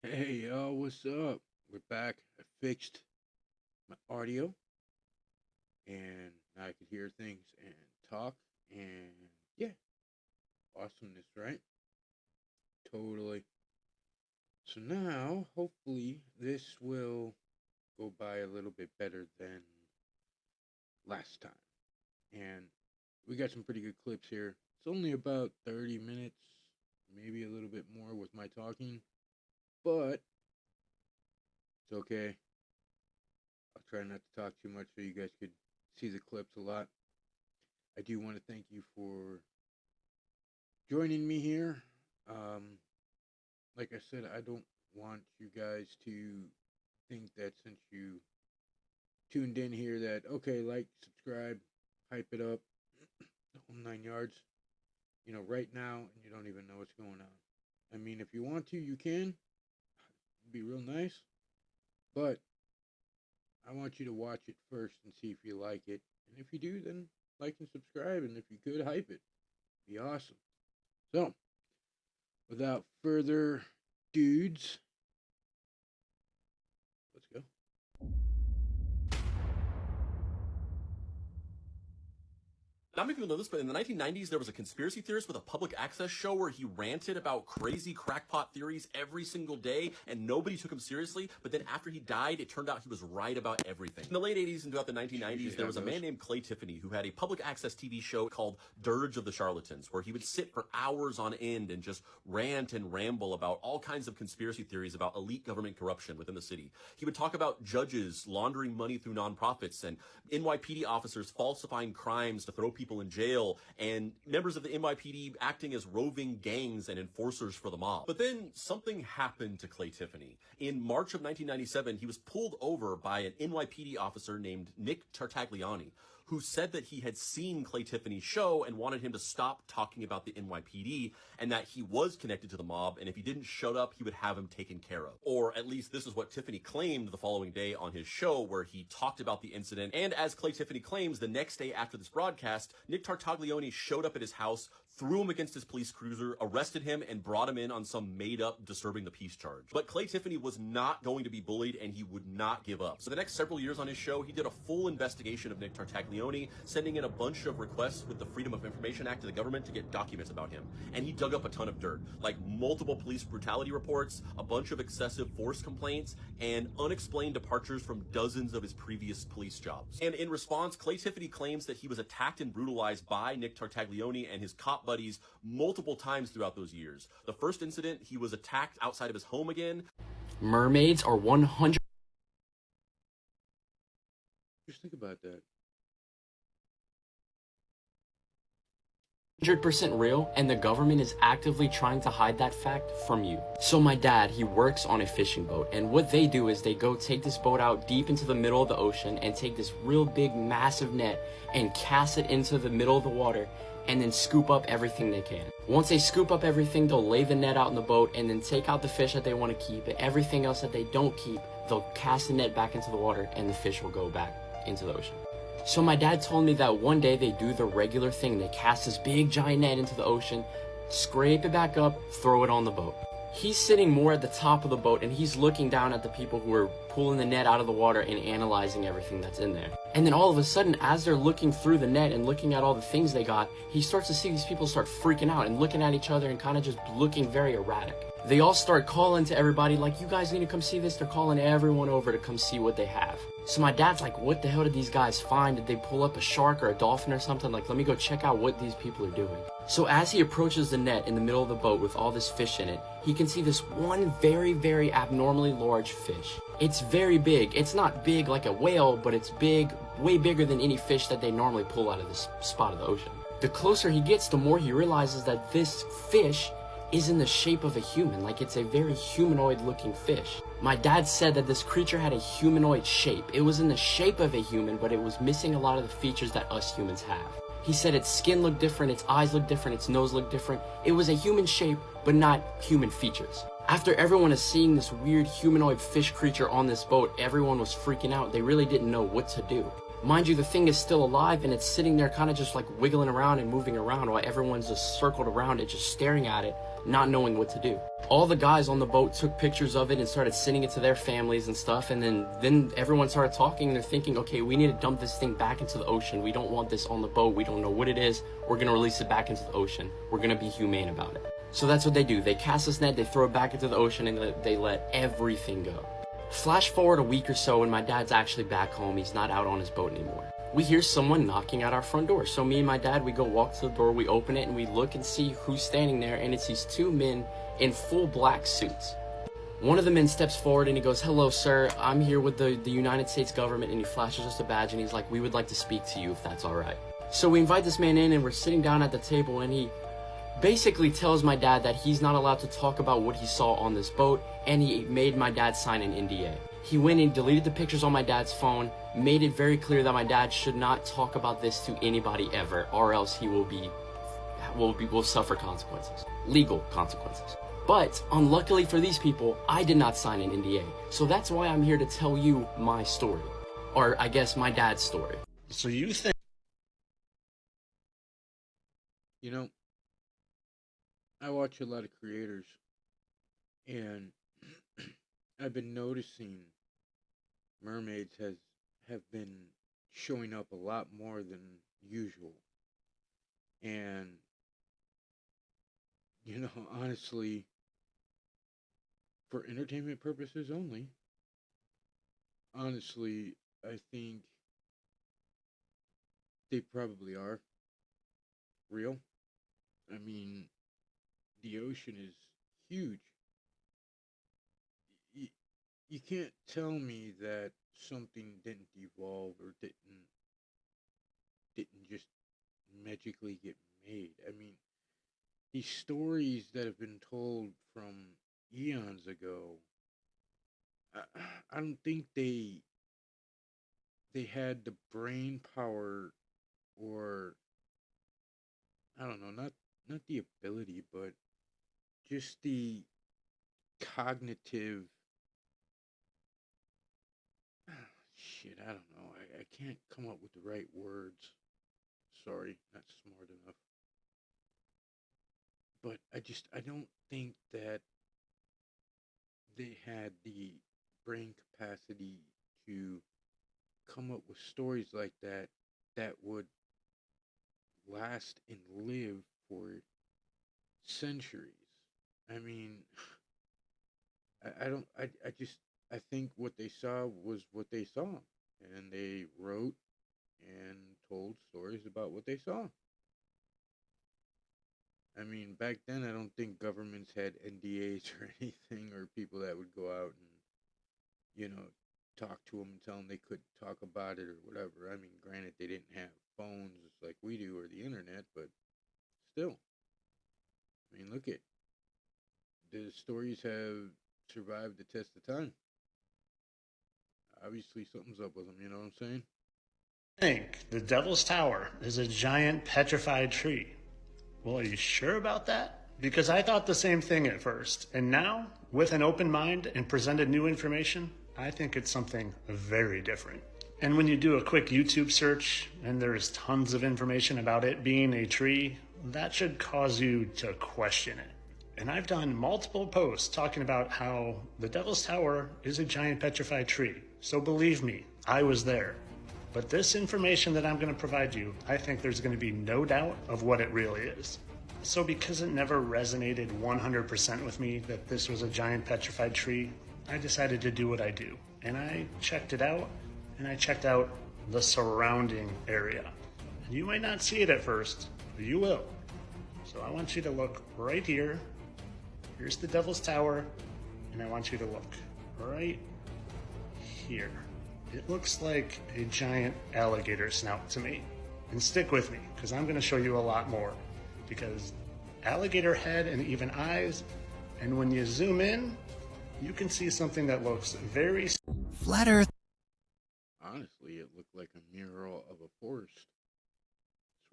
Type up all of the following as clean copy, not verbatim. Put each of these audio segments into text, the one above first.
Hey yo, what's up? We're back. I fixed my audio and now I can hear things and talk and yeah, awesomeness, right? Totally. So now, hopefully, this will go by a little bit better than last time. And we got some pretty good clips here. It's only about 30 minutes, maybe a little bit more with my talking, but it's okay. I'll try not to talk too much so you guys could see the clips a lot. I do want to thank you for joining me here. Um, like I said, I don't want you guys to think that since you tuned in here that, okay, like, subscribe, hype it up, the whole 9 yards, right now, and you don't even know what's going on. I mean, if you want to, you can. It'd be real nice. But I want you to watch it first and see if you like it. And if you do, then like and subscribe. And if you could, hype it. Be awesome. So, without further dudes, let's go. Not many people know this, but in the 1990s, there was a conspiracy theorist with a public access show where he ranted about crazy crackpot theories every single day, and nobody took him seriously. But then after he died, it turned out he was right about everything. In the late 80s and throughout the 1990s, there was a man named Clay Tiffany who had a public access TV show called Dirge of the Charlatans, where he would sit for hours on end and just rant and ramble about all kinds of conspiracy theories about elite government corruption within the city. He would talk about judges laundering money through nonprofits and NYPD officers falsifying crimes to throw people in jail, and members of the NYPD acting as roving gangs and enforcers for the mob. But then something happened to Clay Tiffany. In March of 1997, he was pulled over by an NYPD officer named Nick Tartagliani, who said that he had seen Clay Tiffany's show and wanted him to stop talking about the NYPD, and that he was connected to the mob, and if he didn't shut up, he would have him taken care of. Or at least this is what Tiffany claimed the following day on his show, where he talked about the incident. And as Clay Tiffany claims, the next day after this broadcast, Nick Tartagliani showed up at his house, threw him against his police cruiser, arrested him, and brought him in on some made-up disturbing the peace charge. But Clay Tiffany was not going to be bullied, and he would not give up. So the next several years on his show, he did a full investigation of Nick Tartagliani, sending in a bunch of requests with the Freedom of Information Act to the government to get documents about him. And he dug up a ton of dirt, like multiple police brutality reports, a bunch of excessive force complaints, and unexplained departures from dozens of his previous police jobs. And in response, Clay Tiffany claims that he was attacked and brutalized by Nick Tartagliani and his cop buddies multiple times throughout those years. The first incident, he was attacked outside of his home again. Mermaids are 100. Just think about that. 100% real, and the government is actively trying to hide that fact from you. So my dad, he works on a fishing boat, and what they do is they go take this boat out deep into the middle of the ocean and take this real big massive net and cast it into the middle of the water and then scoop up everything they can. Once they scoop up everything, they'll lay the net out in the boat and then take out the fish that they want to keep, and everything else that they don't keep, they'll cast the net back into the water and the fish will go back into the ocean. So my dad told me that one day they do the regular thing. They cast this big giant net into the ocean, scrape it back up, throw it on the boat. He's sitting more at the top of the boat and he's looking down at the people who are pulling the net out of the water and analyzing everything that's in there. And then all of a sudden, as they're looking through the net and looking at all the things they got, he starts to see these people start freaking out and looking at each other and kind of just looking very erratic. They all start calling to everybody like, you guys need to come see this. They're calling everyone over to come see what they have. So my dad's like, what the hell did these guys find? Did they pull up a shark or a dolphin or something? Like, let me go check out what these people are doing. So as he approaches the net in the middle of the boat with all this fish in it, he can see this one very, very abnormally large fish. It's very big. It's not big like a whale, but it's big, way bigger than any fish that they normally pull out of this spot of the ocean. The closer he gets, the more he realizes that this fish is in the shape of a human, like it's a very humanoid looking fish. My dad said that this creature had a humanoid shape. It was in the shape of a human, but it was missing a lot of the features that us humans have. He said its skin looked different, its eyes looked different, its nose looked different. It was a human shape, but not human features. After everyone is seeing this weird humanoid fish creature on this boat, everyone was freaking out. They really didn't know what to do. Mind you, the thing is still alive and it's sitting there kind of just like wiggling around and moving around while everyone's just circled around it, just staring at it, not knowing what to do. All the guys on the boat took pictures of it and started sending it to their families and stuff, and then everyone started talking, and they're thinking, okay, we need to dump this thing back into the ocean. We don't want this on the boat. We don't know what it is. We're gonna release it back into the ocean. We're gonna be humane about it. So that's what they do. They cast this net, they throw it back into the ocean, and they let everything go. Flash forward a week or so, and my dad's actually back home. He's not out on his boat anymore. We hear someone knocking at our front door. So me and my dad, we go walk to the door, we open it, and we look and see who's standing there, and it's these two men in full black suits. One of the men steps forward and he goes, "Hello, sir. I'm here with the United States government," and he flashes us a badge, and he's like, "We would like to speak to you if that's all right." So we invite this man in, and we're sitting down at the table, and he basically tells my dad that he's not allowed to talk about what he saw on this boat, and he made my dad sign an NDA. He went and deleted the pictures on my dad's phone, made it very clear that my dad should not talk about this to anybody ever, or else he will suffer consequences, legal consequences. But unluckily for these people, I did not sign an NDA. So that's why I'm here to tell you my story, or I guess my dad's story. So you think? You know, I watch a lot of creators, and I've been noticing mermaids have been showing up a lot more than usual. And honestly, for entertainment purposes only, honestly, I think they probably are real. I mean, the ocean is huge. You can't tell me that something didn't evolve or didn't just magically get made. I mean, these stories that have been told from eons ago, I don't think they had the brain power, or I don't know, not the ability, but just the cognitive shit. I don't know. I can't come up with the right words. Sorry, not smart enough. But I don't think that they had the brain capacity to come up with stories like that would last and live for centuries. I mean, I think what they saw was what they saw, and they wrote and told stories about what they saw. I mean, back then, I don't think governments had NDAs or anything, or people that would go out and, talk to them and tell them they couldn't talk about it or whatever. I mean, granted, they didn't have phones like we do or the internet, but still. I mean, look at the stories have survived the test of time. Obviously, something's up with them, you know what I'm saying? I think the Devil's Tower is a giant petrified tree. Well, are you sure about that? Because I thought the same thing at first. And now, with an open mind and presented new information, I think it's something very different. And when you do a quick YouTube search and there's tons of information about it being a tree, that should cause you to question it. And I've done multiple posts talking about how the Devil's Tower is a giant petrified tree. So believe me, I was there. But this information that I'm going to provide you, I think there's going to be no doubt of what it really is. So because it never resonated 100% with me that this was a giant petrified tree, I decided to do what I do. And I checked it out, and I checked out the surrounding area. And you might not see it at first, but you will. So I want you to look right here. Here's the Devil's Tower, and I want you to look right here. It looks like a giant alligator snout to me. And stick with me, because I'm going to show you a lot more. Because alligator head and even eyes, and when you zoom in, you can see something that looks very Flat Earth. Honestly, it looked like a mural of a forest.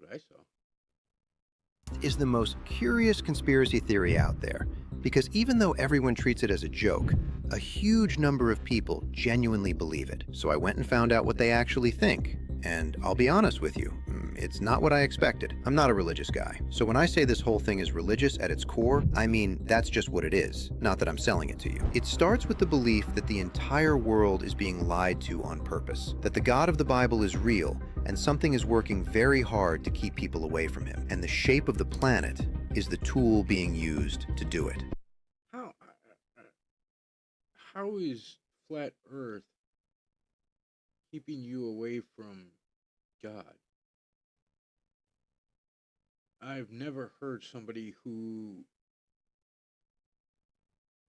That's what I saw. Is the most curious conspiracy theory out there, because even though everyone treats it as a joke, a huge number of people genuinely believe it. So I went and found out what they actually think. And I'll be honest with you, it's not what I expected. I'm not a religious guy. So when I say this whole thing is religious at its core, I mean that's just what it is, not that I'm selling it to you. It starts with the belief that the entire world is being lied to on purpose, that the God of the Bible is real, and something is working very hard to keep people away from him. And the shape of the planet is the tool being used to do it. How is flat Earth keeping you away from God? I've never heard somebody who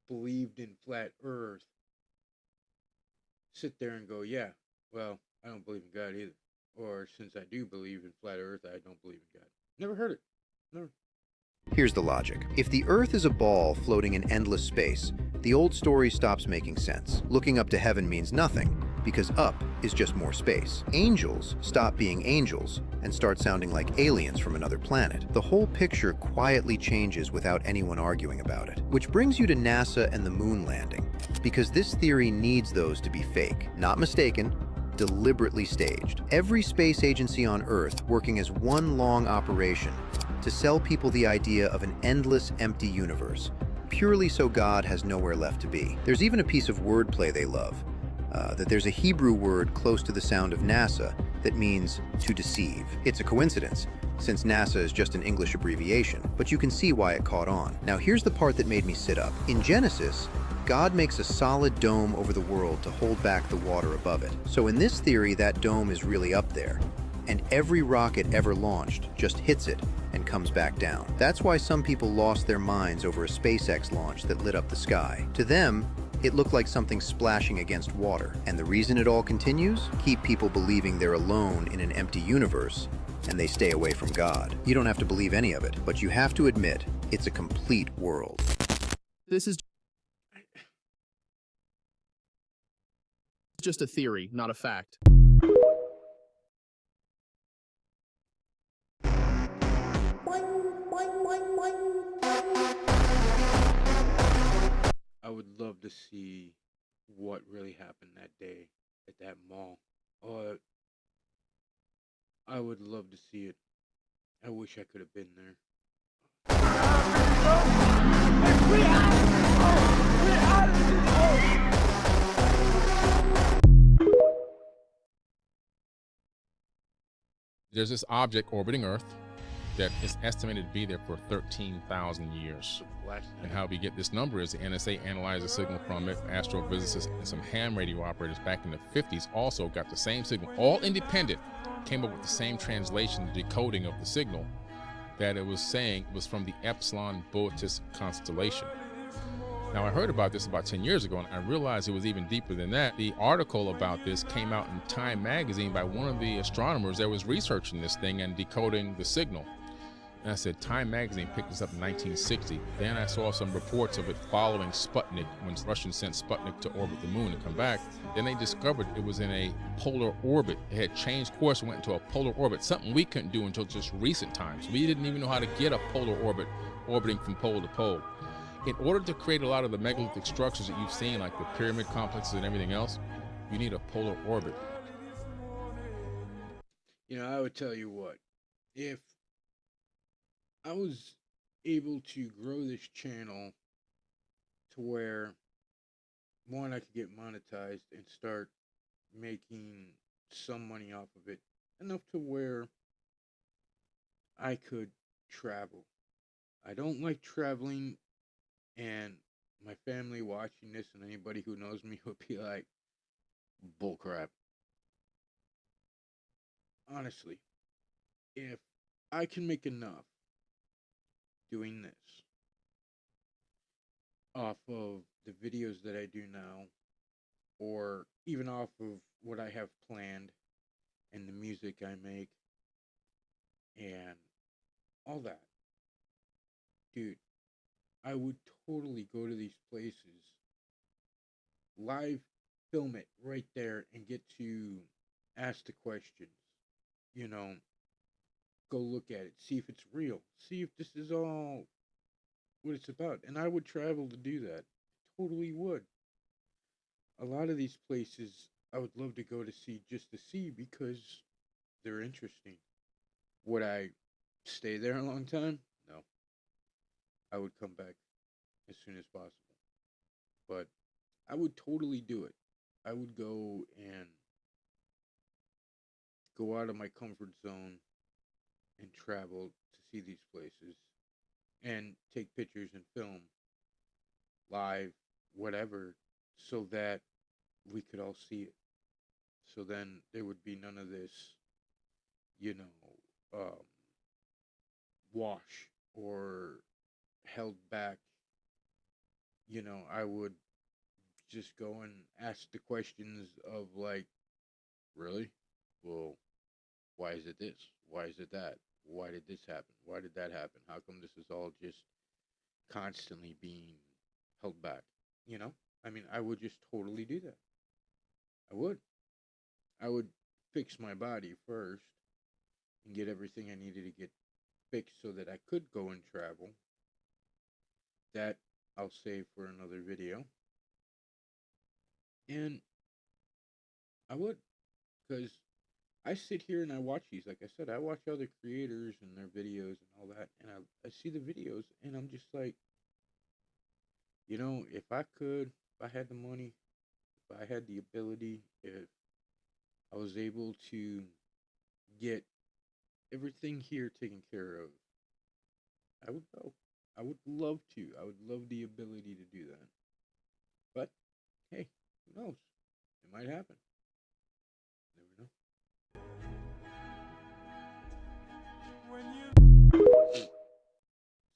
believed in flat Earth sit there and go, yeah, well, I don't believe in God either. Or since I do believe in flat Earth, I don't believe in God. Never heard it. Never. Here's the logic. If the Earth is a ball floating in endless space, the old story stops making sense. Looking up to heaven means nothing, because up is just more space. Angels stop being angels and start sounding like aliens from another planet. The whole picture quietly changes without anyone arguing about it. Which brings you to NASA and the moon landing, because this theory needs those to be fake, not mistaken, deliberately staged. Every space agency on Earth working as one long operation to sell people the idea of an endless, empty universe, purely so God has nowhere left to be. There's even a piece of wordplay they love, that there's a Hebrew word close to the sound of NASA that means to deceive. It's a coincidence, since NASA is just an English abbreviation, but you can see why it caught on. Now here's the part that made me sit up. In Genesis, God makes a solid dome over the world to hold back the water above it. So in this theory, that dome is really up there, and every rocket ever launched just hits it and comes back down. That's why some people lost their minds over a SpaceX launch that lit up the sky. To them, it looked like something splashing against water. And the reason it all continues? Keep people believing they're alone in an empty universe, and they stay away from God. You don't have to believe any of it, but you have to admit it's a complete world. This is just a theory, not a fact. I would love to see what really happened that day at that mall. Oh, I would love to see it. I wish I could have been there. There's this object orbiting Earth that is estimated to be there for 13,000 years. And how we get this number is the NSA analyzed the signal from it. Astrophysicists and some ham radio operators back in the 50s also got the same signal, all independent, came up with the same translation, decoding of the signal, that it was saying was from the Epsilon Boötis constellation. Now, I heard about this about 10 years ago, and I realized it was even deeper than that. The article about this came out in Time magazine by one of the astronomers that was researching this thing and decoding the signal. And I said, Time magazine picked this up in 1960. Then I saw some reports of it following Sputnik, when Russians sent Sputnik to orbit the moon and come back. Then they discovered it was in a polar orbit. It had changed course and went into a polar orbit, something we couldn't do until just recent times. We didn't even know how to get a polar orbit orbiting from pole to pole. In order to create a lot of the megalithic structures that you've seen, like the pyramid complexes and everything else, you need a polar orbit. You know, I would tell you what, if I was able to grow this channel to where, one, I could get monetized and start making some money off of it, enough to where I could travel. I don't like traveling, and my family watching this and anybody who knows me would be like, bullcrap. Honestly, if I can make enough doing this off of the videos that I do now, or even off of what I have planned and the music I make and all that, dude, I would totally go to these places, live film it right there, and get to ask the questions. You know, go look at it, see if it's real, see if this is all what it's about. And I would travel to do that. Totally would. A lot of these places I would love to go to see just to see, because they're interesting. Would I stay there a long time? No. I would come back as soon as possible. But I would totally do it. I would go and go out of my comfort zone and travel to see these places and take pictures and film live, whatever, so that we could all see it. So then there would be none of this, you know, wash or held back. You know, I would just go and ask the questions of like, really? Well, why is it this? Why is it that? Why did this happen? Why did that happen? How come this is all just constantly being held back? You know? I mean, I would just totally do that. I would. I would fix my body first and get everything I needed to get fixed so that I could go and travel. That I'll save for another video. And I would, because I sit here and I watch these. Like I said, I watch other creators and their videos and all that, and I see the videos, and I'm just like, you know, if I could, if I had the money, if I had the ability, if I was able to get everything here taken care of, I would go. I would love to. I would love the ability to do that. But hey, who knows? It might happen. Never know.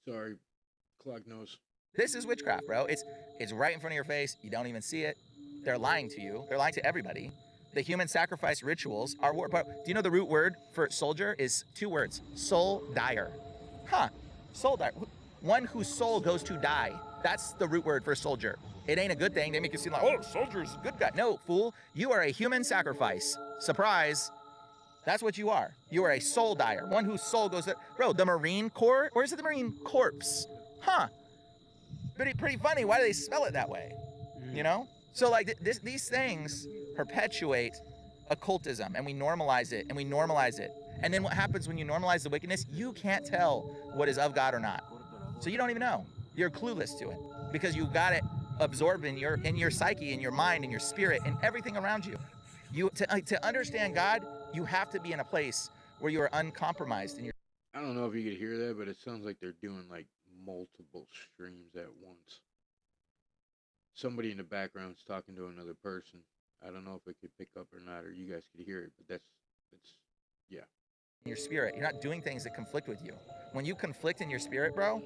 Sorry, clogged nose. This is witchcraft, bro. It's right in front of your face. You don't even see it. They're lying to you. They're lying to everybody. The human sacrifice rituals are war. But do you know the root word for soldier is 2 words? Soul dire. Huh. Soul dire. One whose soul goes to die. That's the root word for soldier. It ain't a good thing. They make you seem like, oh, soldier's a good guy. No, fool. You are a human sacrifice. Surprise. That's what you are. You are a soul dyer. One whose soul goes to... Bro, the Marine Corps? Or is it the Marine Corpse? Huh. Pretty funny. Why do they spell it that way? You know? So, like, these things perpetuate occultism, and we normalize it, and we normalize it. And then what happens when you normalize the wickedness? You can't tell what is of God or not. So you don't even know. You're clueless to it because you got it absorbed in your psyche, in your mind, in your spirit, in everything around you. To understand God, you have to be in a place where you are uncompromised. I don't know if you could hear that, but it sounds like they're doing like multiple streams at once. Somebody in the background's talking to another person. I don't know if it could pick up or not, or you guys could hear it, but that's yeah. In your spirit, you're not doing things that conflict with you. When you conflict in your spirit, bro,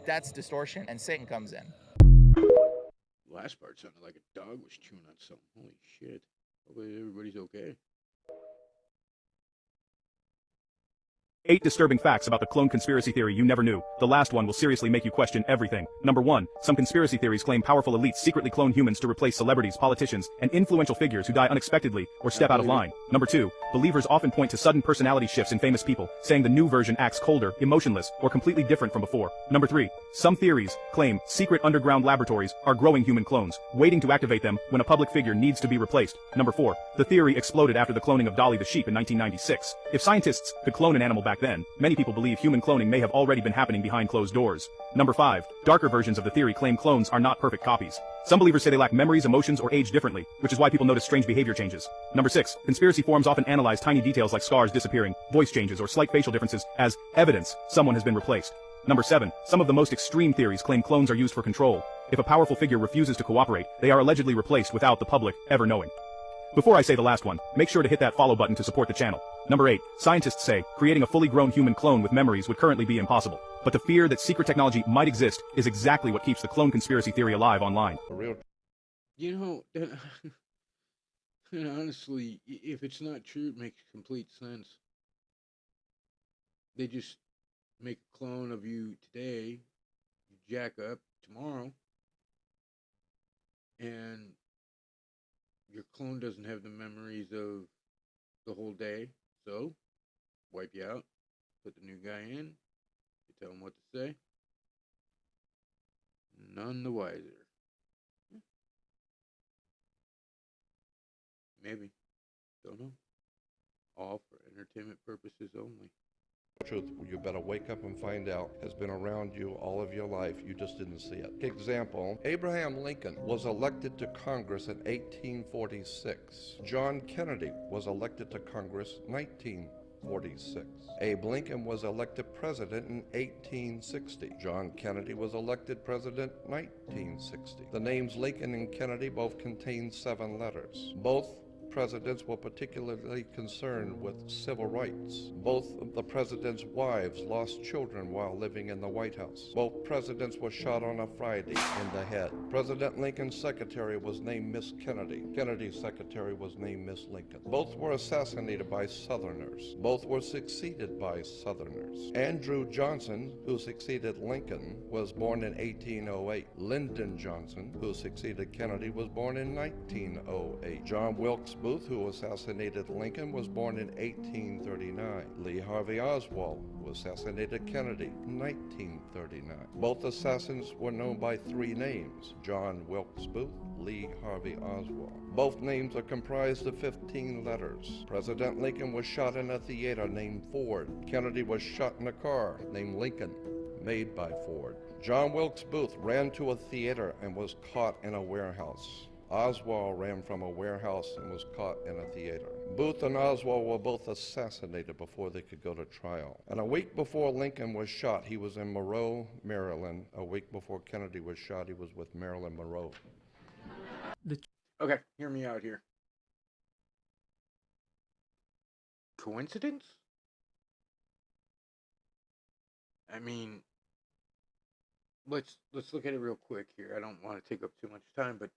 that's distortion, and Satan comes in. The last part sounded like a dog was chewing on something. Holy shit. Hopefully everybody's okay. 8 disturbing facts about the clone conspiracy theory you never knew. The last one will seriously make you question everything. Number 1. Some conspiracy theories claim powerful elites secretly clone humans to replace celebrities, politicians, and influential figures who die unexpectedly or step out of line. Number 2. Believers often point to sudden personality shifts in famous people, saying the new version acts colder, emotionless, or completely different from before. Number 3. Some theories claim secret underground laboratories are growing human clones, waiting to activate them when a public figure needs to be replaced. Number 4. The theory exploded after the cloning of Dolly the sheep in 1996. If scientists could clone an animal back then, many people believe human cloning may have already been happening behind closed doors. Number 5. Darker versions of the theory claim clones are not perfect copies. Some believers say they lack memories, emotions, or age differently, which is why people notice strange behavior changes. Number 6. Conspiracy forums often analyze tiny details like scars disappearing, voice changes, or slight facial differences as evidence someone has been replaced. Number 7. Some of the most extreme theories claim clones are used for control. If a powerful figure refuses to cooperate, they are allegedly replaced without the public ever knowing. Before I say the last one, make sure to hit that follow button to support the channel. Number 8. Scientists say creating a fully grown human clone with memories would currently be impossible. But the fear that secret technology might exist is exactly what keeps the clone conspiracy theory alive online. You know, and honestly, if it's not true, it makes complete sense. They just make a clone of you today, you jack up tomorrow, and your clone doesn't have the memories of the whole day, so wipe you out, put the new guy in, you tell him what to say, none the wiser. Maybe, don't know. All for entertainment purposes only. Truth you better wake up and find out has been around you all of your life. You just didn't see it. Example, Abraham Lincoln was elected to Congress in 1846. John Kennedy was elected to Congress 1946. Abe Lincoln was elected president in 1860. John Kennedy was elected president 1960. The names Lincoln and Kennedy both contain 7 letters. Both presidents were particularly concerned with civil rights. Both of the presidents' wives lost children while living in the White House. Both presidents were shot on a Friday in the head. President Lincoln's secretary was named Miss Kennedy. Kennedy's secretary was named Miss Lincoln. Both were assassinated by Southerners. Both were succeeded by Southerners. Andrew Johnson, who succeeded Lincoln, was born in 1808. Lyndon Johnson, who succeeded Kennedy, was born in 1908. John Wilkes Booth, who assassinated Lincoln, was born in 1839. Lee Harvey Oswald, who assassinated Kennedy, in 1939. Both assassins were known by 3 names: John Wilkes Booth, Lee Harvey Oswald. Both names are comprised of 15 letters. President Lincoln was shot in a theater named Ford. Kennedy was shot in a car named Lincoln, made by Ford. John Wilkes Booth ran to a theater and was caught in a warehouse. Oswald ran from a warehouse and was caught in a theater. Booth and Oswald were both assassinated before they could go to trial. And a week before Lincoln was shot, he was in Monroe, Maryland. A week before Kennedy was shot, he was with Marilyn Monroe. Okay, hear me out here. Coincidence? I mean, let's look at it real quick here. I don't want to take up too much time, but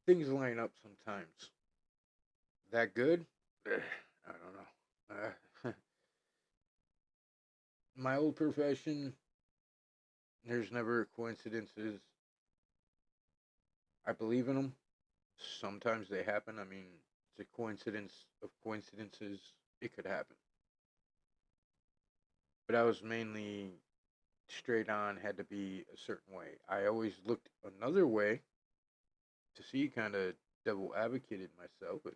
things line up sometimes. That good? I don't know. My old profession, there's never coincidences. I believe in them. Sometimes they happen. I mean, it's a coincidence of coincidences. It could happen. But I was mainly straight on, had to be a certain way. I always looked another way to see, kind of devil advocated myself, but,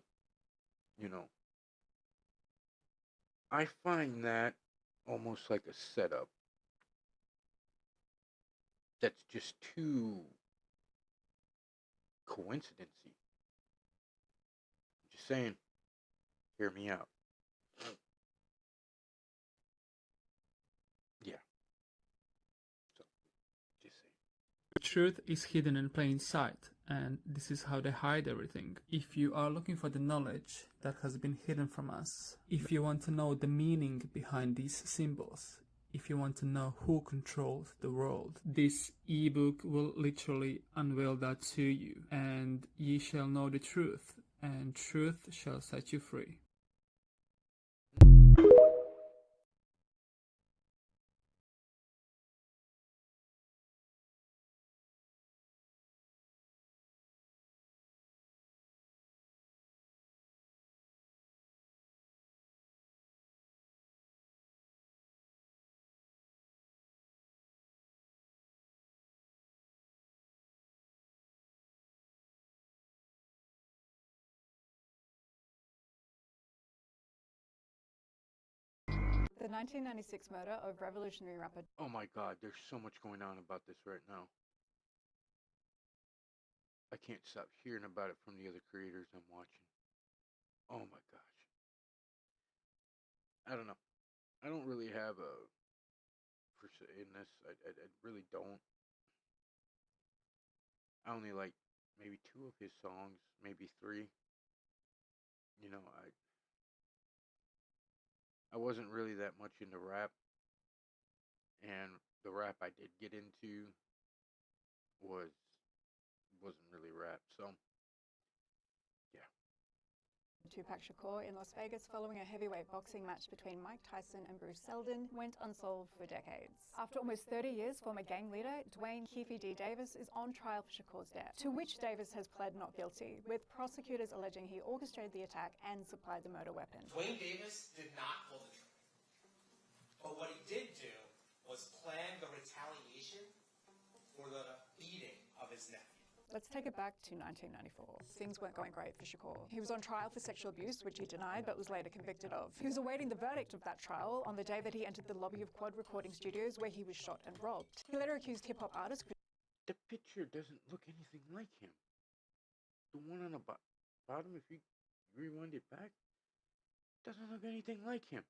I find that almost like a setup that's just too coincidency. Just saying, hear me out. Yeah. So, just saying. The truth is hidden in plain sight, and this is how they hide everything. If you are looking for the knowledge that has been hidden from us, if you want to know the meaning behind these symbols, if you want to know who controls the world, this ebook will literally unveil that to you, and ye shall know the truth, and truth shall set you free. The 1996 murder of revolutionary rapper. Oh my God, there's so much going on about this right now. I can't stop hearing about it from the other creators I'm watching. Oh my gosh. I don't know. I don't really have a per se in this. I really don't. I only like maybe 2 of his songs, maybe 3. I wasn't really that much into rap, and the rap I did get into wasn't really rap. So, yeah. Tupac Shakur in Las Vegas following a heavyweight boxing match between Mike Tyson and Bruce Seldon went unsolved for decades. After almost 30 years, former gang leader Dwayne "Keefy" D. Davis is on trial for Shakur's death, to which Davis has pled not guilty, with prosecutors alleging he orchestrated the attack and supplied the murder weapon. Dwayne Davis did not pull the trigger, but what he did do was plan the retaliation for the beating of his nephew. Let's take it back to 1994. Things weren't going great for Shakur. He was on trial for sexual abuse, which he denied but was later convicted of. He was awaiting the verdict of that trial on the day that he entered the lobby of Quad Recording Studios, where he was shot and robbed. He later accused hip-hop artist... The picture doesn't look anything like him. The one on the bottom, if you rewind it back, doesn't look anything like him.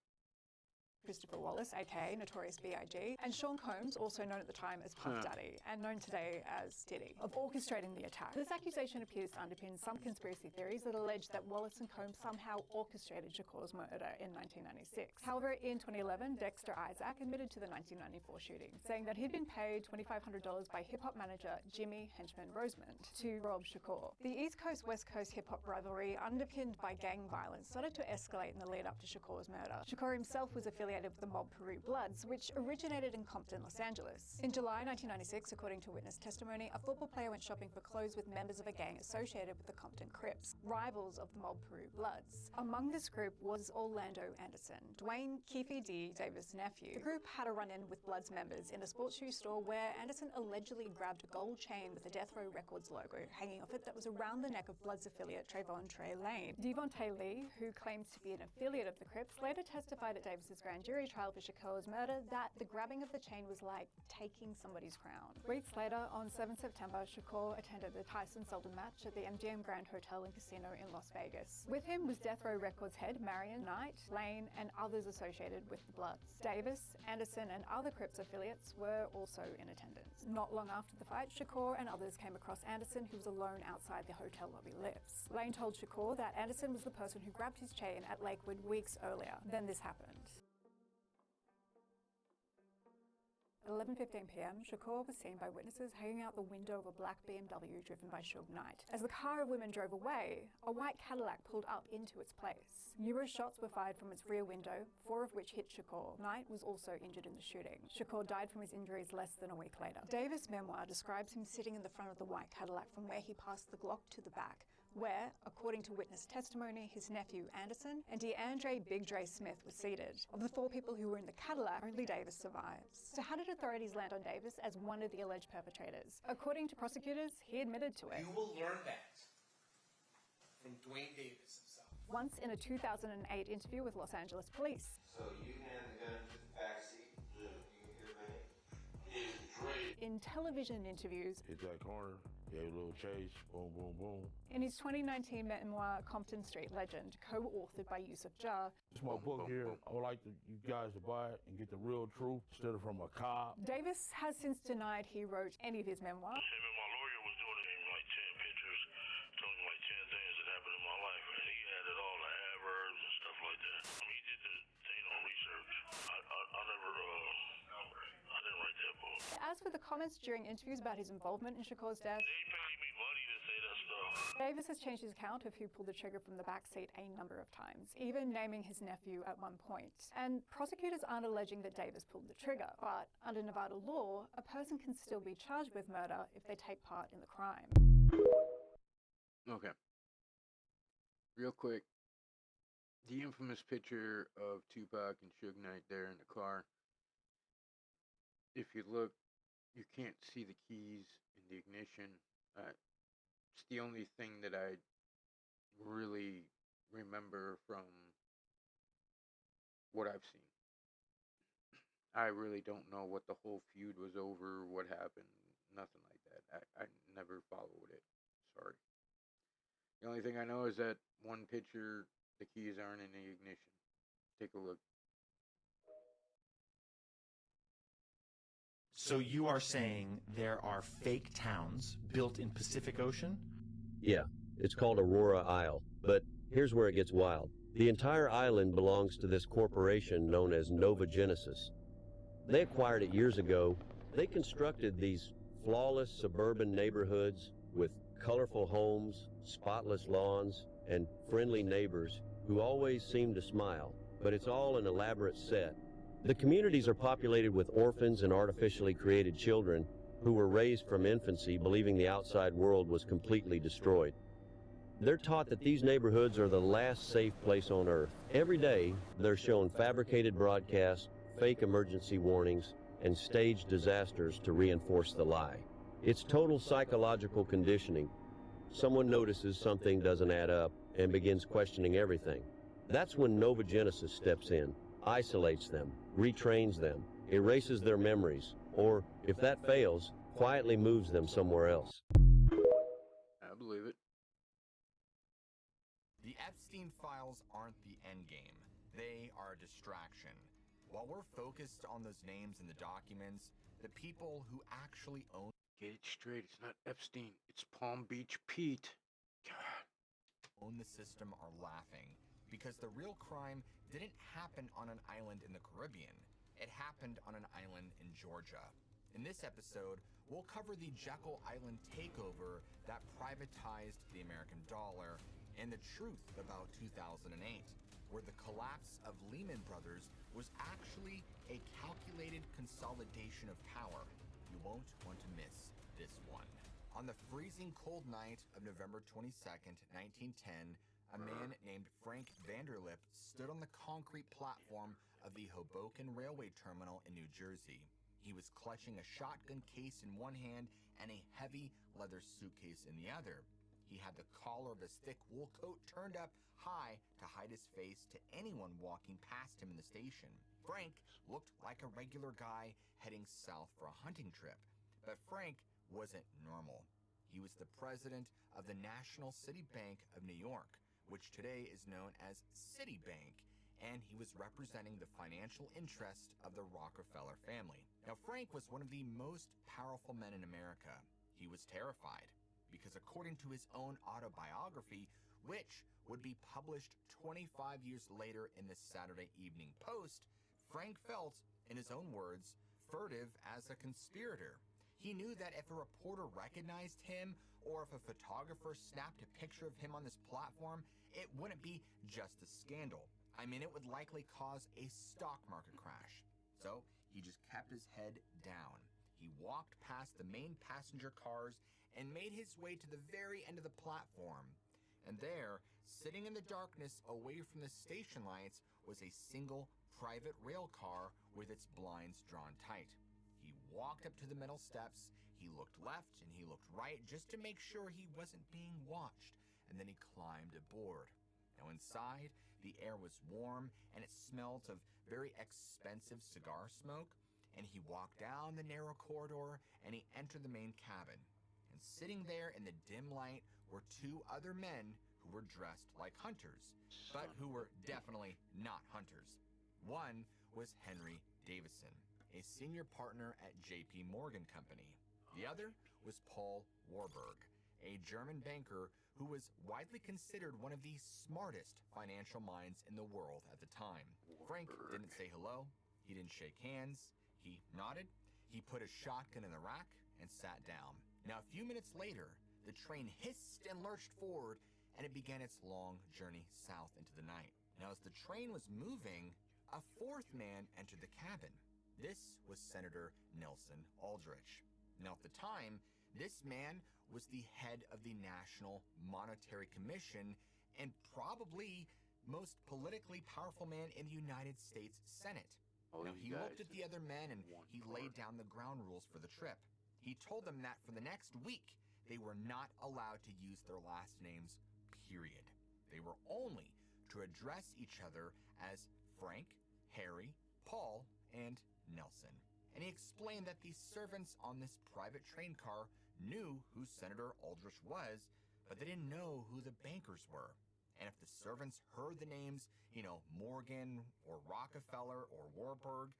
Christopher Wallace, aka Notorious B.I.G., and Sean Combs, also known at the time as Puff Daddy, and known today as Diddy, of orchestrating the attack. This accusation appears to underpin some conspiracy theories that allege that Wallace and Combs somehow orchestrated Shakur's murder in 1996. However, in 2011, Dexter Isaac admitted to the 1994 shooting, saying that he'd been paid $2,500 by hip-hop manager Jimmy Henchman Rosemond to rob Shakur. The East Coast-West Coast hip-hop rivalry, underpinned by gang violence, started to escalate in the lead-up to Shakur's murder. Shakur himself was affiliated with the mob Peru Bloods, which originated in Compton, Los Angeles. In July 1996, according to witness testimony, a football player went shopping for clothes with members of a gang associated with the Compton Crips, rivals of the mob Peru Bloods. Among this group was Orlando Anderson, Dwayne Keefe D. Davis' nephew. The group had a run-in with Bloods members in a sports shoe store where Anderson allegedly grabbed a gold chain with the Death Row Records logo hanging off it that was around the neck of Bloods affiliate Trayvon Trey Lane. Devontae Lee, who claims to be an affiliate of the Crips, later testified at Davis's grand jury trial for Shakur's murder that the grabbing of the chain was like taking somebody's crown. Weeks later, on 7 September, Shakur attended the Tyson Seldon match at the MGM Grand Hotel and Casino in Las Vegas. With him was Death Row Records head Marion Knight, Lane, and others associated with the Bloods. Davis, Anderson, and other Crips affiliates were also in attendance. Not long after the fight, Shakur and others came across Anderson, who was alone outside the hotel lobby lips. Lane told Shakur that Anderson was the person who grabbed his chain at Lakewood weeks earlier. Then this happened. At 11:15 p.m, Shakur was seen by witnesses hanging out the window of a black BMW driven by Suge Knight. As the car of women drove away, a white Cadillac pulled up into its place. Numerous shots were fired from its rear window, 4 of which hit Shakur. Knight was also injured in the shooting. Shakur died from his injuries less than a week later. Davis' memoir describes him sitting in the front of the white Cadillac from where he passed the Glock to the back, where, according to witness testimony, his nephew Anderson and DeAndre Big Dre Smith were seated. Of the 4 people who were in the Cadillac, only Davis survives. So how did authorities land on Davis as one of the alleged perpetrators? According to prosecutors, he admitted to it. You will learn that from Dwayne Davis himself. Once in a 2008 interview with Los Angeles police. So you hand the gun to the backseat. You can hear me. In television interviews. Hit that corner. Gave a little chase, boom, boom, boom. In his 2019 memoir, Compton Street Legend, co-authored by Yusuf Jah. It's my book here. I would like you guys to buy it and get the real truth instead of from a cop. Davis has since denied he wrote any of his memoir. Him and my lawyer was doing it in like 10 pictures, telling me like 10 things that happened in my life, and he had it all, the adverbs and stuff like that. I mean, he did the thing on research. I didn't write that book. As for the comments during interviews about his involvement in Shakur's death, they paid me money to say that stuff. Davis has changed his account of who pulled the trigger from the backseat a number of times, even naming his nephew at one point. And prosecutors aren't alleging that Davis pulled the trigger, but under Nevada law, a person can still be charged with murder if they take part in the crime. Okay. Real quick, the infamous picture of Tupac and Suge Knight there in the car. If you look, you can't see the keys in the ignition. It's the only thing that I really remember from what I've seen. I really don't know what the whole feud was over, what happened, nothing like that. I never followed it. Sorry. The only thing I know is that one picture, the keys aren't in the ignition. Take a look. So you are saying there are fake towns built in Pacific Ocean? Yeah, it's called Aurora Isle, but here's where it gets wild. The entire island belongs to this corporation known as Nova Genesis. They acquired it years ago. They constructed these flawless suburban neighborhoods with colorful homes, spotless lawns, and friendly neighbors who always seem to smile, but it's all an elaborate set. The communities are populated with orphans and artificially created children who were raised from infancy believing the outside world was completely destroyed. They're taught that these neighborhoods are the last safe place on earth. Every day, they're shown fabricated broadcasts, fake emergency warnings, and staged disasters to reinforce the lie. It's total psychological conditioning. Someone notices something doesn't add up and begins questioning everything. That's when novogenesis steps in, isolates them, retrains them, erases their memories, or, if that fails, quietly moves them somewhere else. I believe it. The Epstein files aren't the endgame. They are a distraction. While we're focused on those names in the documents, the people who actually own... Get it straight, it's not Epstein, it's Palm Beach Pete. God. ...own the system are laughing, because the real crime didn't happen on an island in the Caribbean. It happened on an island in Georgia. In this episode, we'll cover the Jekyll Island takeover that privatized the American dollar and the truth about 2008, where the collapse of Lehman Brothers was actually a calculated consolidation of power. You won't want to miss this one. On the freezing cold night of November 22nd, 1910, a man named Frank Vanderlip stood on the concrete platform of the Hoboken Railway Terminal in New Jersey. He was clutching a shotgun case in one hand and a heavy leather suitcase in the other. He had the collar of his thick wool coat turned up high to hide his face to anyone walking past him in the station. Frank looked like a regular guy heading south for a hunting trip, but Frank wasn't normal. He was the president of the National City Bank of New York, which today is known as Citibank, and he was representing the financial interests of the Rockefeller family. Now, Frank was one of the most powerful men in America. He was terrified, because according to his own autobiography, which would be published 25 years later in the Saturday Evening Post, Frank felt, in his own words, furtive as a conspirator. He knew that if a reporter recognized him, or if a photographer snapped a picture of him on this platform, it wouldn't be just a scandal. I mean, it would likely cause a stock market crash. So he just kept his head down. He walked past the main passenger cars and made his way to the very end of the platform. And there, sitting in the darkness away from the station lights, was a single private rail car with its blinds drawn tight. He walked up to the metal steps, he looked left and he looked right just to make sure he wasn't being watched, and then he climbed aboard. Now inside, the air was warm and it smelled of very expensive cigar smoke, and he walked down the narrow corridor and he entered the main cabin. And sitting there in the dim light were two other men who were dressed like hunters, but who were definitely not hunters. One was Henry Davison, a senior partner at J.P. Morgan Company. The other was Paul Warburg, a German banker who was widely considered one of the smartest financial minds in the world at the time. Frank didn't say hello, he didn't shake hands, he nodded, he put a shotgun in the rack and sat down. Now a few minutes later, the train hissed and lurched forward, and it began its long journey south into the night. Now as the train was moving, a fourth man entered the cabin. This was Senator Nelson Aldrich. Now at the time, this man was the head of the National Monetary Commission and probably most politically powerful man in the United States Senate. Now he looked at the other men and he laid down the ground rules for the trip. He told them that for the next week, they were not allowed to use their last names, period. They were only to address each other as Frank, Harry, Paul, and Nelson. And he explained that the servants on this private train car knew who Senator Aldrich was, but they didn't know who the bankers were. And if the servants heard the names, Morgan or Rockefeller or Warburg,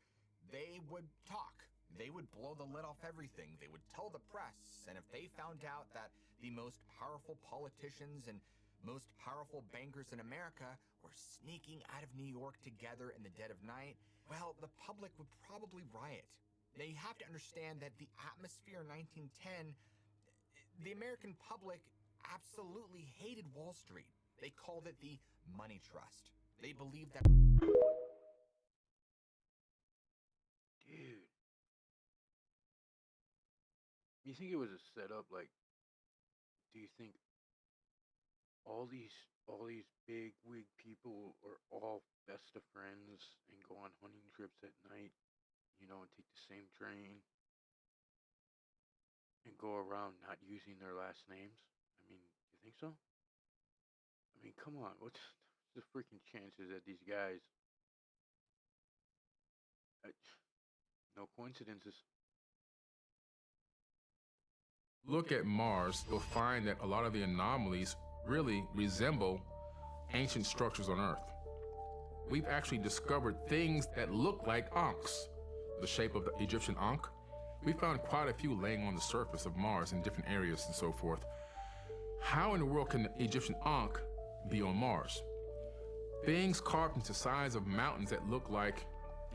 they would talk. They would blow the lid off everything. They would tell the press. And if they found out that the most powerful politicians and most powerful bankers in America were sneaking out of New York together in the dead of night, well, the public would probably riot. Now, you have to understand that the atmosphere in 1910, the American public absolutely hated Wall Street. They called it the money trust. They believed that... Dude. You think it was a setup? Like, do you think all these big wig people are all best of friends and go on hunting trips at night, and take the same train and go around not using their last names? I mean, you think so? I mean, come on. What's the freaking chances that these guys? Uh, no coincidences. Look at Mars, you'll find that a lot of the anomalies really resemble ancient structures on Earth. We've actually discovered things that look like Ankhs, the shape of the Egyptian Ankh. We found quite a few laying on the surface of Mars in different areas and so forth. How in the world can the Egyptian Ankh be on Mars? Things carved into sides of mountains that look like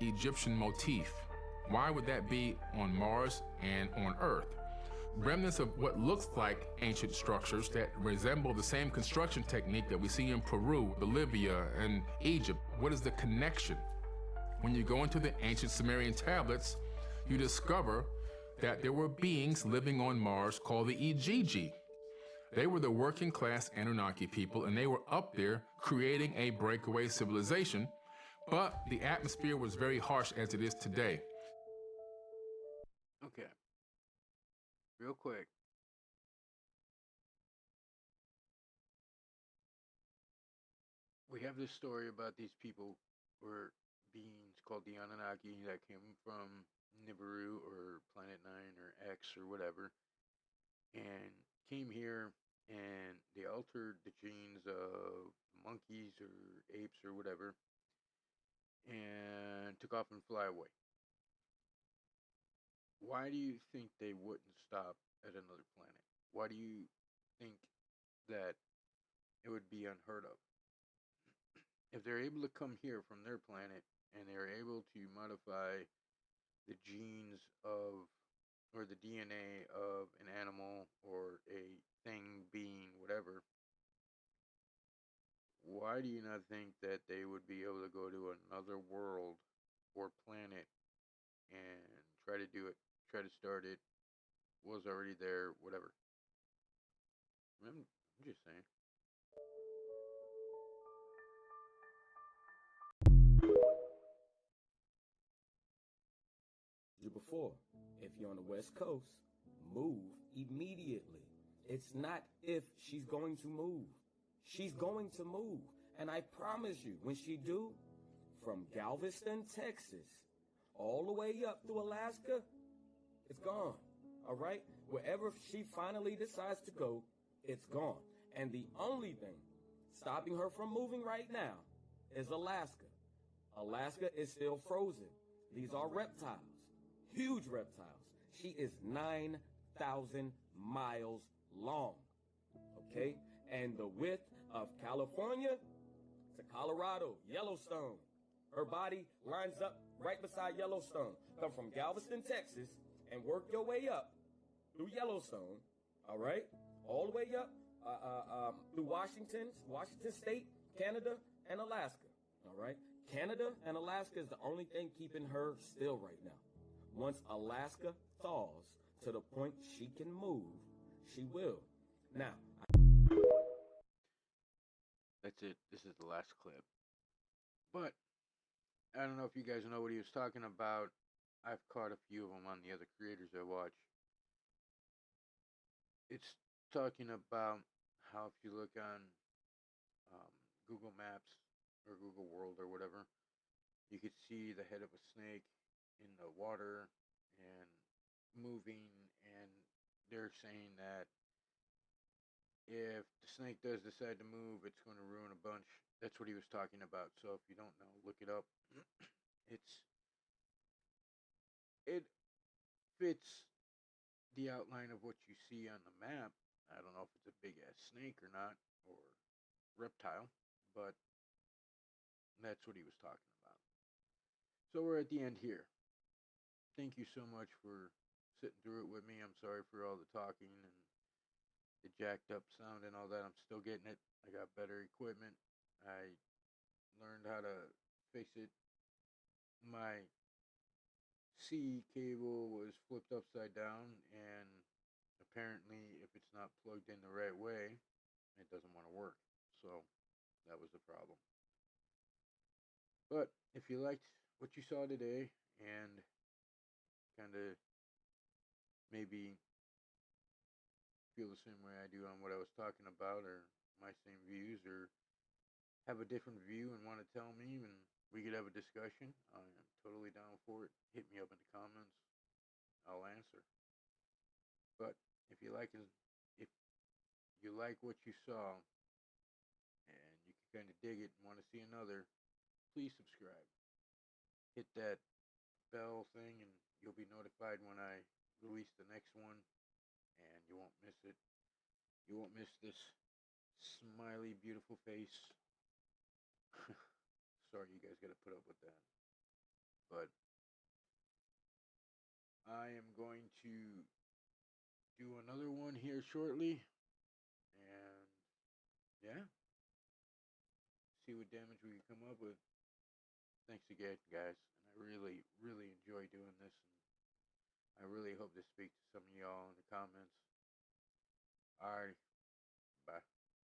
Egyptian motif. Why would that be on Mars and on Earth? Remnants of what looks like ancient structures that resemble the same construction technique that we see in Peru, Bolivia, and Egypt. What is the connection? When you go into the ancient Sumerian tablets, you discover that there were beings living on Mars called the Igigi. They were the working class Anunnaki people, and they were up there creating a breakaway civilization, but the atmosphere was very harsh as it is today. Okay. Real quick. We have this story about these people were beings called the Anunnaki that came from Nibiru or Planet 9 or X or whatever, and came here and they altered the genes of monkeys or apes or whatever and took off and fly away. Why do you think they wouldn't stop at another planet? Why do you think that it would be unheard of? If they're able to come here from their planet and they're able to modify the genes of or the DNA of an animal or a thing, being, whatever, why do you not think that they would be able to go to another world or planet and try to do it, try to start it, was already there, whatever? I'm just saying. Before, if you're on the West Coast, move immediately. It's not if she's going to move. She's going to move. And I promise you, when she do, from Galveston, Texas, all the way up to Alaska, it's gone. All right? Wherever she finally decides to go, it's gone. And the only thing stopping her from moving right now is Alaska. Alaska is still frozen. These are reptiles. Huge reptiles. She is 9,000 miles long. Okay? And the width of California to Colorado, Yellowstone. Her body lines up right beside Yellowstone. Come from Galveston, Texas, and work your way up through Yellowstone. All right? All the way up through Washington State, Canada, and Alaska. All right? Canada and Alaska is the only thing keeping her still right now. Once Alaska thaws to the point she can move, she will. Now, that's it. This is the last clip. But I don't know if you guys know what he was talking about. I've caught a few of them on the other creators I watch. It's talking about how if you look on Google Maps or Google World or whatever, you could see the head of a snake in the water and moving, and they're saying that if the snake does decide to move, it's going to ruin a bunch. That's what he was talking about. So if you don't know, look it up. It fits the outline of what you see on the map. I don't know if it's a big ass snake or not, or reptile, but that's what he was talking about. So we're at the end here. Thank you so much for sitting through it with me. I'm sorry for all the talking and the jacked up sound and all that. I'm still getting it. I got better equipment. I learned how to fix it. My C cable was flipped upside down, and apparently if it's not plugged in the right way, it doesn't want to work. So that was the problem. But if you liked what you saw today and kind of maybe feel the same way I do on what I was talking about, or my same views, or have a different view and want to tell me, and we could have a discussion, I am totally down for it. Hit me up in the comments. I'll answer. But if you like what you saw and you can kind of dig it and want to see another, please subscribe. Hit that bell thing and you'll be notified when I release the next one, and you won't miss it. You won't miss this smiley, beautiful face. Sorry you guys got to put up with that. But I am going to do another one here shortly. And yeah, see what damage we can come up with. Thanks again, guys. And I really, really enjoy doing this. And I really hope to speak to some of y'all in the comments. Alright, bye.